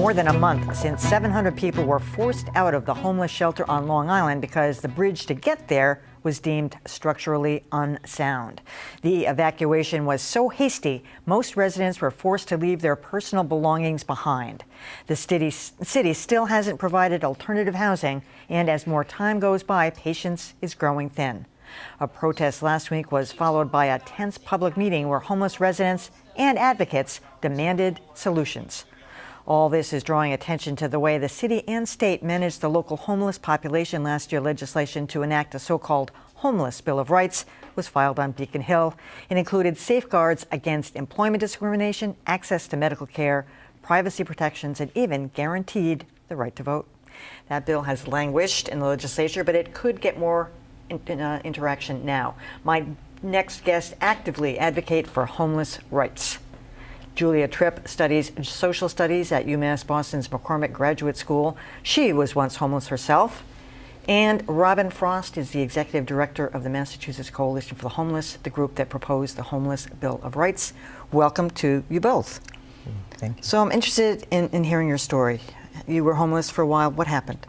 more than a month since 700 people were forced out of the homeless shelter on Long Island because the bridge to get there was deemed structurally unsound. The evacuation was so hasty, most residents were forced to leave their personal belongings behind. The city still hasn't provided alternative housing, and as more time goes by, patience is growing thin. A protest last week was followed by a tense public meeting where homeless residents and advocates demanded solutions. All this is drawing attention to the way the city and state managed the local homeless population last year. Legislation to enact a so-called Homeless Bill of Rights was filed on Beacon Hill. It included safeguards against employment discrimination, access to medical care, privacy protections, and even guaranteed the right to vote. That bill has languished in the legislature, but it could get more interaction now. My next guests actively advocate for homeless rights. Julia Tripp studies social studies at UMass Boston's McCormick Graduate School. She was once homeless herself. And Robin Frost is the executive director of the Massachusetts Coalition for the Homeless, the group that proposed the Homeless Bill of Rights. Welcome to you both. Thank you. So I'm interested in hearing your story. You were homeless for a while. What happened?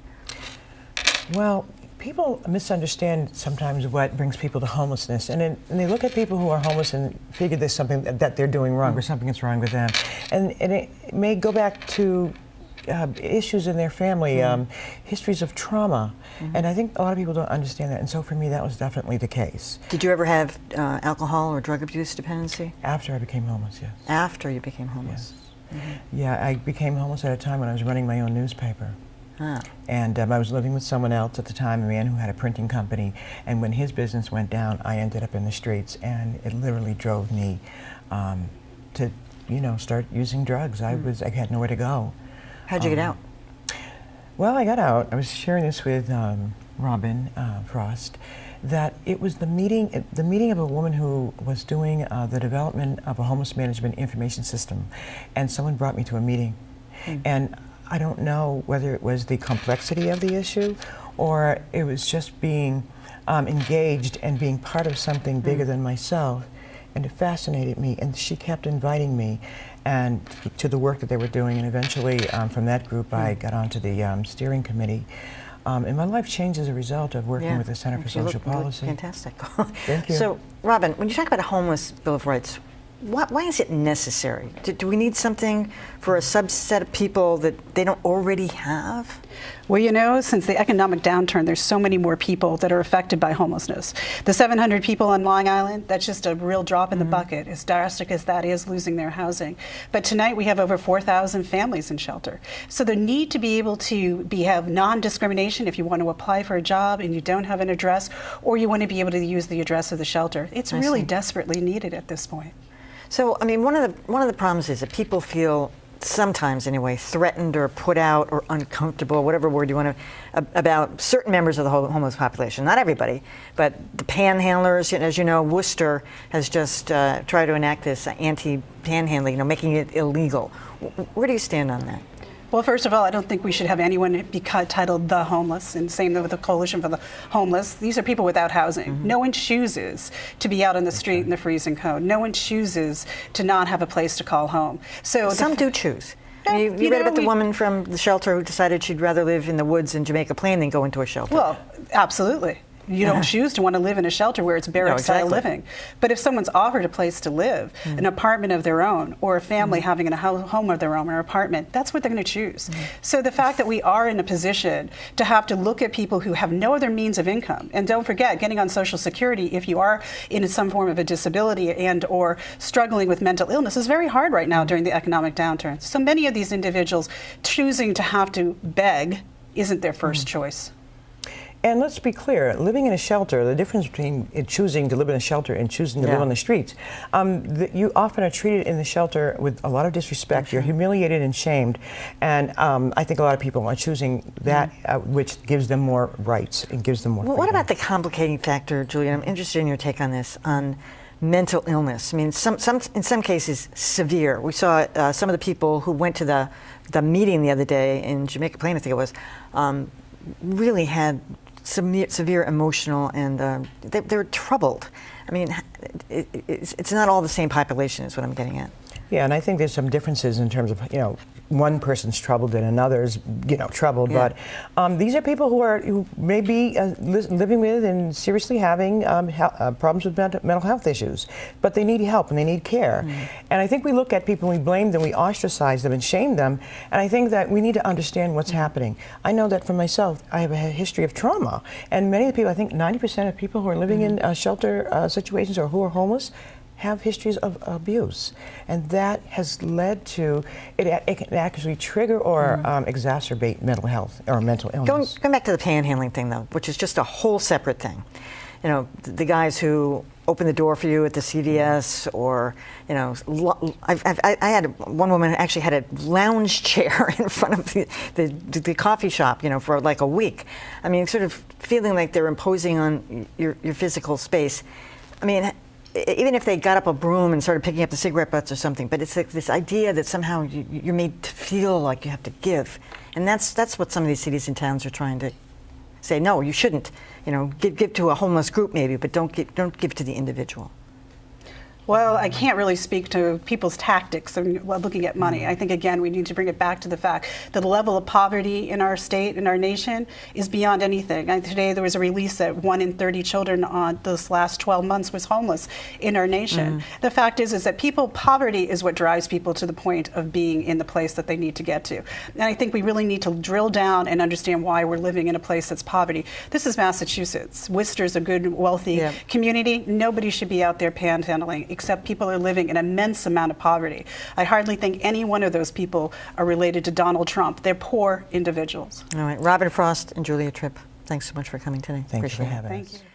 Well, people misunderstand sometimes what brings people to homelessness, and they look at people who are homeless and figure there's something that they're doing wrong or something that's wrong with them. And it may go back to issues in their family, histories of trauma. And I think a lot of people don't understand that, and so for me that was definitely the case. Did you ever have alcohol or drug abuse dependency? After I became homeless, yes. After you became homeless? Yes. Yeah, I became homeless at a time when I was running my own newspaper. And I was living with someone else at the time, a man who had a printing company, and when his business went down, I ended up in the streets, and it literally drove me to, start using drugs. I had nowhere to go. How'd you get out? Well, I got out. I was sharing this with Robin Frost, that it was the meeting of a woman who was doing the development of a homeless management information system, and someone brought me to a meeting, and I don't know whether it was the complexity of the issue or it was just being engaged and being part of something bigger than myself, and it fascinated me, and she kept inviting me and to the work that they were doing, and eventually from that group I got onto the steering committee. And my life changed as a result of working with the Center for Social Policy. Fantastic. Thank you. So, Robin, when you talk about a homeless Bill of Rights, why is it necessary? Do we need something for a subset of people that they don't already have? Well, since the economic downturn, there's so many more people that are affected by homelessness. The 700 people on Long Island, that's just a real drop in the bucket, as drastic as that is, losing their housing. But tonight we have over 4,000 families in shelter. So the need to be able to have non-discrimination if you want to apply for a job and you don't have an address, or you want to be able to use the address of the shelter, it's really desperately needed at this point. So, I mean, one of the problems is that people feel, sometimes anyway, threatened or put out or uncomfortable, whatever word you want to, about certain members of the homeless population. Not everybody, but the panhandlers. As you know, Worcester has just tried to enact this anti-panhandling, making it illegal. Where do you stand on that? Well, first of all, I don't think we should have anyone be titled the homeless, and same with the Coalition for the Homeless. These are people without housing. No one chooses to be out on the street in the freezing cold. No one chooses to not have a place to call home. So some do choose. You read about the woman from the shelter who decided she'd rather live in the woods in Jamaica Plain than go into a shelter. Well, absolutely. You don't choose to want to live in a shelter where it's barrack-style living. But if someone's offered a place to live, an apartment of their own, or a family having a home of their own, or an apartment, that's what they're going to choose. So the fact that we are in a position to have to look at people who have no other means of income, and don't forget, getting on Social Security if you are in some form of a disability and or struggling with mental illness is very hard right now during the economic downturn. So many of these individuals choosing to have to beg isn't their first choice. And let's be clear, living in a shelter, the difference between choosing to live in a shelter and choosing to live on the streets, you often are treated in the shelter with a lot of disrespect. You're humiliated and shamed. And I think a lot of people are choosing that, which gives them more rights and gives them more freedom. What about the complicating factor, Julia? I'm interested in your take on this, on mental illness. I mean, in some cases, severe. We saw some of the people who went to the meeting the other day in Jamaica Plain, I think it was, really had severe emotional, and they're troubled. I mean, it's not all the same population is what I'm getting at. Yeah, and I think there's some differences in terms of, one person's troubled and another's, troubled. Yeah. But these are people who may be living with and seriously having problems with mental health issues, but they need help and they need care. And I think we look at people and we blame them, we ostracize them and shame them. And I think that we need to understand what's happening. I know that for myself, I have a history of trauma, and many of the people, I think 90% of people who are living in shelter situations or who are homeless have histories of abuse, and that has led to it can actually trigger or exacerbate mental health or mental illness. Going back to the panhandling thing, though, which is just a whole separate thing. The guys who open the door for you at the CVS, or I had one woman who actually had a lounge chair in front of the coffee shop, for like a week. I mean, sort of feeling like they're imposing on your physical space. I mean, even if they got up a broom and started picking up the cigarette butts or something, but it's like this idea that somehow you're made to feel like you have to give, and that's what some of these cities and towns are trying to say. No, you shouldn't. Give to a homeless group maybe, but don't give to the individual. Well, I can't really speak to people's tactics and looking at money. I think, again, we need to bring it back to the fact that the level of poverty in our state, in our nation, is beyond anything. And today there was a release that 1 in 30 children on this last 12 months was homeless in our nation. The fact is that poverty is what drives people to the point of being in the place that they need to get to. And I think we really need to drill down and understand why we're living in a place that's poverty. This is Massachusetts. Worcester's a good, wealthy community. Nobody should be out there panhandling, except people are living an immense amount of poverty. I hardly think any one of those people are related to Donald Trump. They're poor individuals. All right, Robin Frost and Julia Tripp, thanks so much for coming today. Thanks for having us. Thank you.